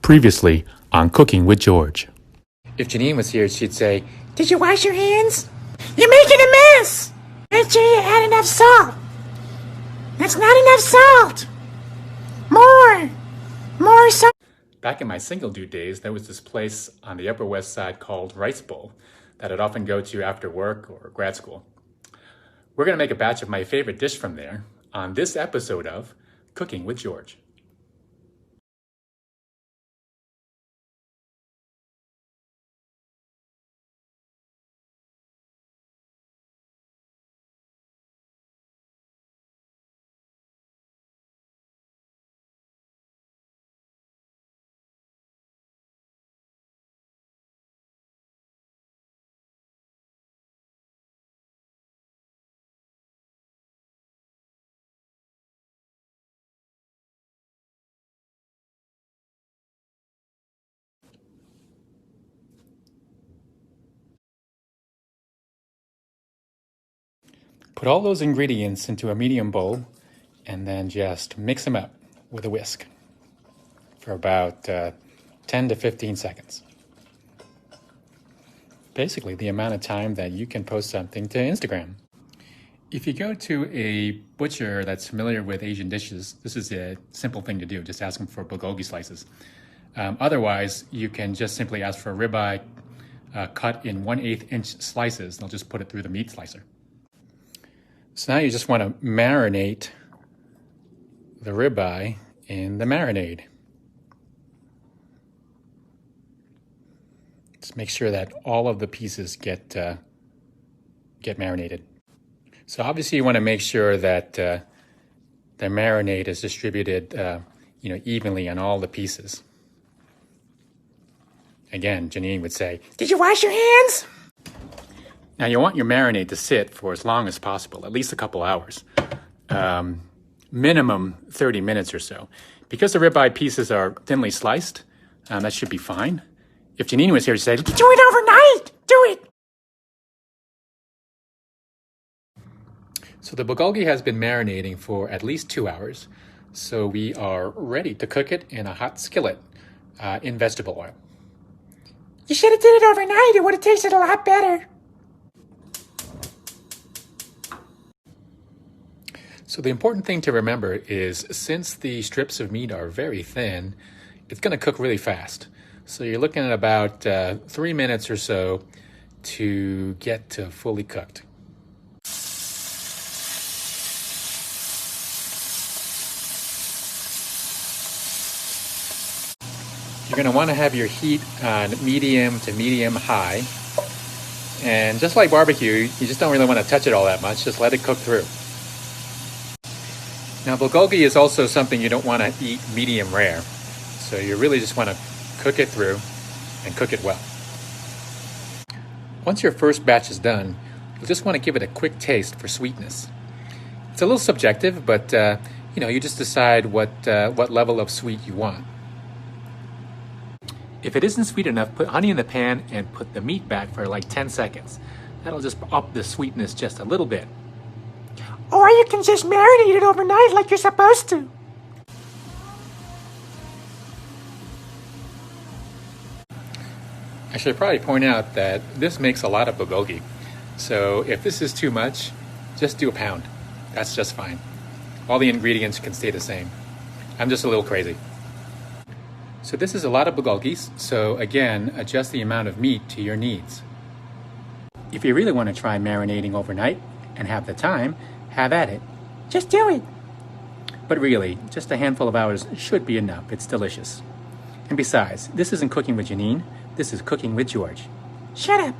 Previously on Cooking with George. If Janine was here, she'd say, "Did you wash your hands? You're making a mess! Make sure you add enough salt. That's not enough salt. More salt." Back in my single dude days, there was this place on the Upper West Side called Rice Bowl that I'd often go to after work or grad school. We're going to make a batch of my favorite dish from there on this episode of Cooking with George. Put all those ingredients into a medium bowl and then just mix them up with a whisk for about 10 to 15 seconds. Basically, the amount of time that you can post something to Instagram. If you go to a butcher that's familiar with Asian dishes, this is a simple thing to do. Just ask them for bulgogi slices. Otherwise, you can just simply ask for a ribeye cut in 1/8 inch slices. They'll just put it through the meat slicer. So now you just want to marinate the ribeye in the marinade. Just make sure that all of the pieces get marinated. So obviously you want to make sure that the marinade is distributed evenly on all the pieces. Again, Janine would say, "Did you wash your hands?" now you want your marinade to sit for as long as possible, at least a couple hours. Minimum 30 minutes or so. Because the ribeye pieces are thinly sliced, that should be fine. If Janine was here, she'd say, "Do it overnight! Do it!" So the bulgogi has been marinating for at least 2 hours. So we are ready to cook it in a hot skillet in vegetable oil. You should have did it overnight. It would have tasted a lot better. So the important thing to remember is since the strips of meat are very thin, it's going to cook really fast. So you're looking at about 3 minutes or so to get to fully cooked. You're going to want to have your heat on medium to medium high. And just like barbecue, you just don't really want to touch it all that much. Just let it cook through. Now, bulgogi is also something you don't want to eat medium rare. So you really just want to cook it through and cook it well. Once your first batch is done, you'll just want to give it a quick taste for sweetness. It's a little subjective, but you just decide what level of sweet you want. If it isn't sweet enough, put honey in the pan and put the meat back for like 10 seconds. That'll just up the sweetness just a little bit. Or you can just marinate it overnight like you're supposed to. I should probably point out that this makes a lot of bulgogi. So if this is too much, just do a pound. That's just fine. All the ingredients can stay the same. I'm just a little crazy. So this is a lot of bulgogis, so again, adjust the amount of meat to your needs. If you really want to try marinating overnight and have the time, have at it. Just do it. But really, just a handful of hours should be enough. It's delicious. And besides, this isn't Cooking with Janine. This is Cooking with George. Shut up.